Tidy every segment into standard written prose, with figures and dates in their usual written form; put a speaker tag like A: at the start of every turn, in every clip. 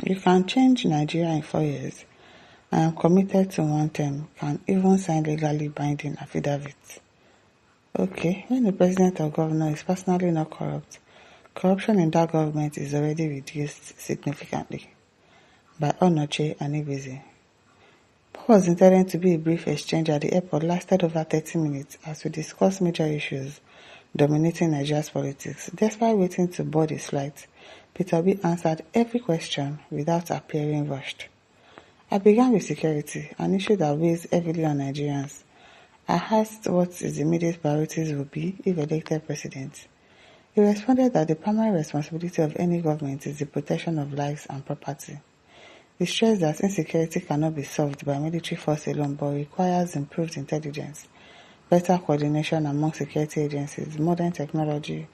A: You can change Nigeria in 4 years. I am committed to one term. Can even sign legally binding affidavit. Okay, when the president or governor is personally not corrupt, corruption in that government is already reduced significantly. By Onoche and Ibeze. What was intended to be a brief exchange at the airport lasted over 30 minutes as we discussed major issues dominating Nigeria's politics. Despite waiting to board his flight, Peter Obi answered every question without appearing rushed. I began with security, an issue that weighs heavily on Nigerians. I asked what his immediate priorities would be if elected president. He responded that the primary responsibility of any government is the protection of lives and property. He stressed that insecurity cannot be solved by military force alone but requires improved intelligence, better coordination among security agencies, modern technology,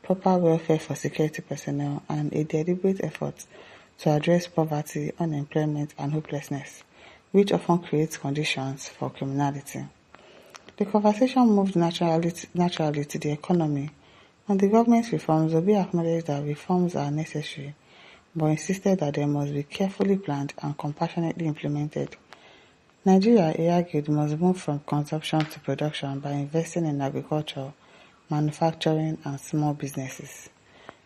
A: proper welfare for security personnel, and a deliberate effort to address poverty, unemployment, and hopelessness, which often creates conditions for criminality. The conversation moved naturally to the economy. On the government's reforms, Obi acknowledged that reforms are necessary, but insisted that they must be carefully planned and compassionately implemented. Nigeria, he argued, must move from consumption to production by investing in agriculture, manufacturing, and small businesses.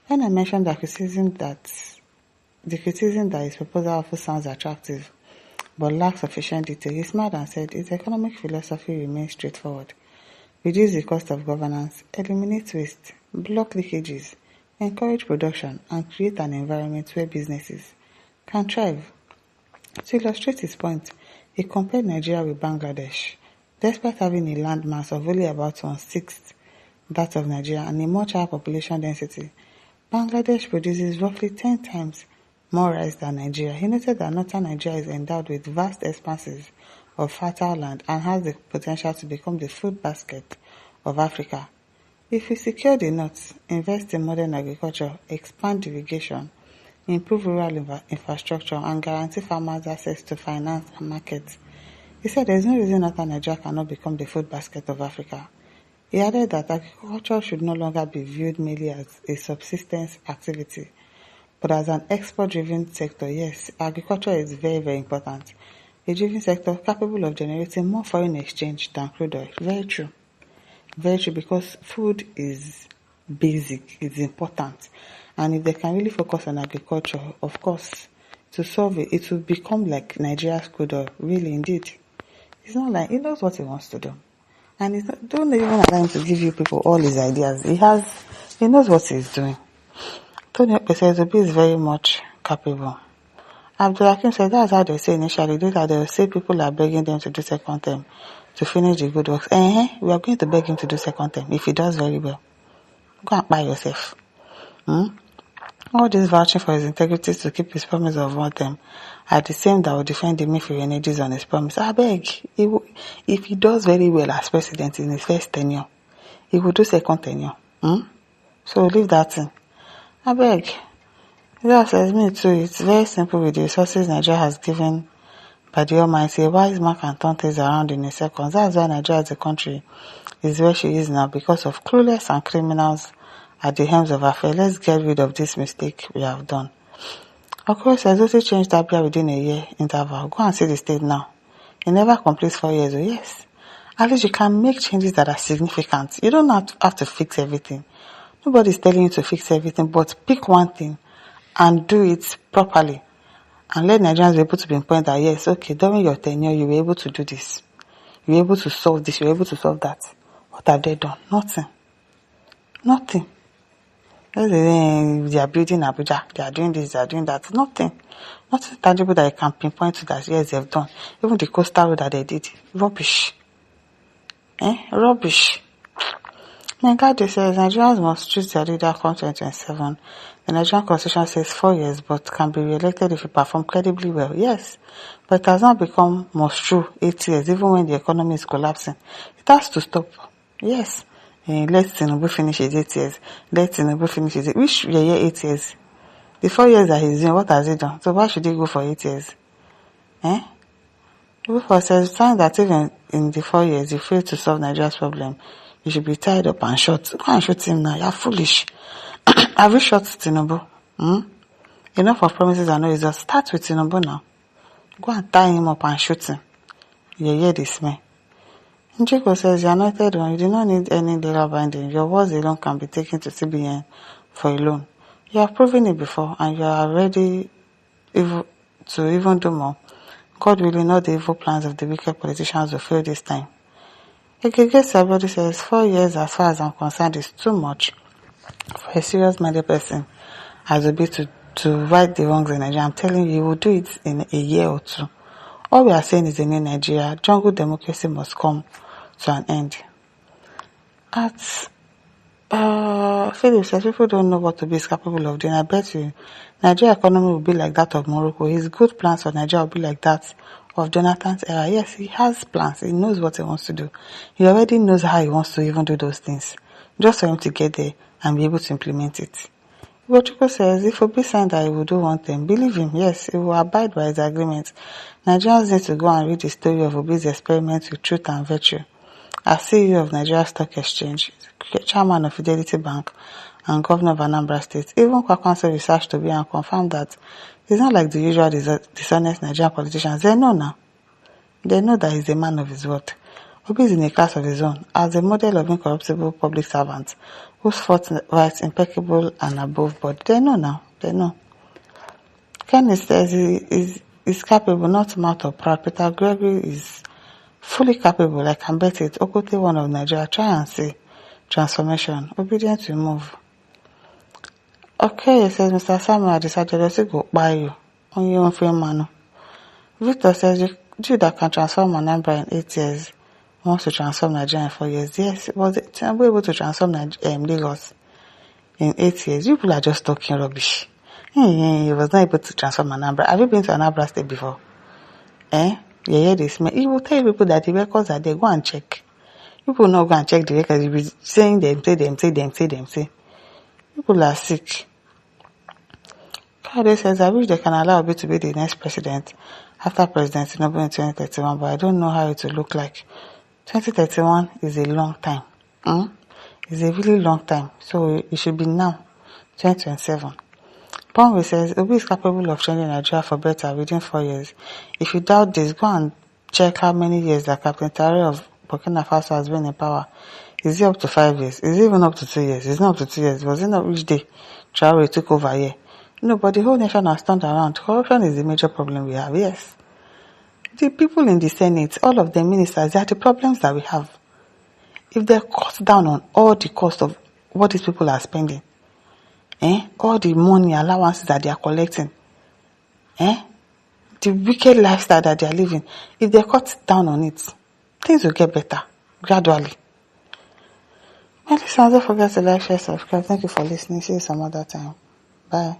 A: When I mentioned the criticism that his proposal often sounds attractive, but lacks sufficient detail, he smiled and said his economic philosophy remains straightforward. Reduce the cost of governance, eliminate waste, block leakages, encourage production, and create an environment where businesses can thrive. To illustrate his point, he compared Nigeria with Bangladesh. Despite having a landmass of only about 1/6 that of Nigeria and a much higher population density, Bangladesh produces roughly 10 times more rice than Nigeria. He noted that northern Nigeria is endowed with vast expanses of fertile land and has the potential to become the food basket of Africa. If we secure the north, invest in modern agriculture, expand irrigation, improve rural infrastructure, and guarantee farmers access to finance and markets, he said there is no reason northern Nigeria cannot become the food basket of Africa. He added that agriculture should no longer be viewed merely as a subsistence activity, but as an export-driven sector. Yes, agriculture is very, very important. A driven sector capable of generating more foreign exchange than crude oil. Very true. Very true, because food is basic, it's important. And if they can really focus on agriculture, of course, to solve it, it will become like Nigeria's crude oil. Really, indeed. It's not like, he knows what he wants to do. And don't even allow him to give you people all his ideas. He knows what he's doing. Tony says Obi is very much capable. Abdulhakim said that's how they say initially. They will say people are begging them to do second term to finish the good works. We are going to beg him to do second term if he does very well. Go and buy yourself. All this vouching for his integrity to keep his promise of one term are the same that will defend him if he reneges on his promise. I beg, if he does very well as president in his first tenure, he will do second tenure. So leave that thing. I beg. That says me too. It's very simple with the resources Nigeria has given by the Almighty. A wise man can turn things around in a second. That's why Nigeria as a country is where she is now, because of clueless and criminals at the helms of affairs. Let's get rid of this mistake we have done. Of course, Obi changed Abia within a year interval. Go and see the state now. It never completes 4 years. Oh yes. At least you can make changes that are significant. You don't have to fix everything. Nobody's telling you to fix everything, but pick one thing and do it properly. And let Nigerians be able to pinpoint that, yes, okay, during your tenure, you were able to do this. You were able to solve this. You were able to solve that. What have they done? Nothing. They are building Abuja. They are doing this. They are doing that. Nothing tangible that you can pinpoint to that, yes, they have done. Even the coastal road that they did. Rubbish. Rubbish. Mengade says Nigerians must choose their leader come 2027. The Nigerian constitution says 4 years, but can be re-elected if you perform credibly well. Yes, but it has not become most true 8 years, even when the economy is collapsing. It has to stop. Yes. Let Tinubu finish his 8 years. Which year 8 years? The 4 years that he's doing, what has he done? So why should he go for 8 years? People says saying that even in the 4 years you fail to solve Nigeria's problem, you should be tied up and shot. Go and shoot him now. You're foolish. Have you shot Tinubu? Enough of promises and no results. Start with Tinubu now. Go and tie him up and shoot him. You hear this man. Njiko says, the anointed one, you do not need any legal binding. Your words alone can be taken to CBN for a loan. You have proven it before, and you are ready to even do more. God willing, not the evil plans of the wicked politicians will fail this time. Ekeke Sabodi says, 4 years as far as I'm concerned is too much for a serious-minded person as a bit to right the wrongs in Nigeria. I'm telling you, he will do it in a year or two. All we are saying is in New Nigeria, jungle democracy must come to an end. At Philip says, people don't know what to be capable of doing. I bet you, Nigeria economy will be like that of Morocco. His good plans for Nigeria will be like that of Jonathan's era. Yes, he has plans. He knows what he wants to do. He already knows how he wants to even do those things. Just for him to get there and be able to implement it. Gochiko says, if Obi signed that he will do one thing, believe him, yes, he will abide by his agreement. Nigerians need to go and read the story of Obi's experiment with truth and virtue. As CEO of Nigeria Stock Exchange, chairman of Fidelity Bank, and governor of Anambra State, even Kwankwaso researched Obi and confirmed that he's not like the usual dishonest Nigerian politicians. They know now. They know that he's a man of his word. Obi is in a class of his own, as a model of incorruptible public servant, whose forthright, impeccable and above board. They know now. They know. Kenneth says he is capable, not mouth or proud. Peter Gregory is fully capable. I can bet it. Okote, one of Nigeria. Try and see. Transformation. Obedient to move. Okay, it says Mr. Samuel decided to go buy you on your own frame man. Victor says you that can transform Anambra in 8 years wants to transform Nigeria in 4 years. Yes, was it able to transform Lagos in 8 years? You people are just talking rubbish. He was not able to transform Anambra. Have you been to Anambra State before? You hear this? He will tell people that the records are there. Go and check. People not go and check the records. You'll be saying them. People are sick. Kade says, I wish they can allow Obi to be the next president after President Tinubu in 2031, but I don't know how it will look like. 2031 is a long time. It's a really long time. So it should be now, 2027. Bonwe says, Obi is capable of changing Nigeria for better within 4 years. If you doubt this, go and check how many years that Captain Tare of Burkina Faso has been in power. Is it up to 5 years? Is it even up to 2 years? It's not up to 2 years. Was it not which day Traore took over here? No, but the whole nation has turned around. Corruption is the major problem we have, yes. The people in the Senate, all of the ministers, they are the problems that we have. If they cut down on all the cost of what these people are spending, all the money allowances that they are collecting, the wicked lifestyle that they are living, if they cut down on it, things will get better gradually. And listen, don't forget to like, share, subscribe. Thank you for listening. See you some other time. Bye.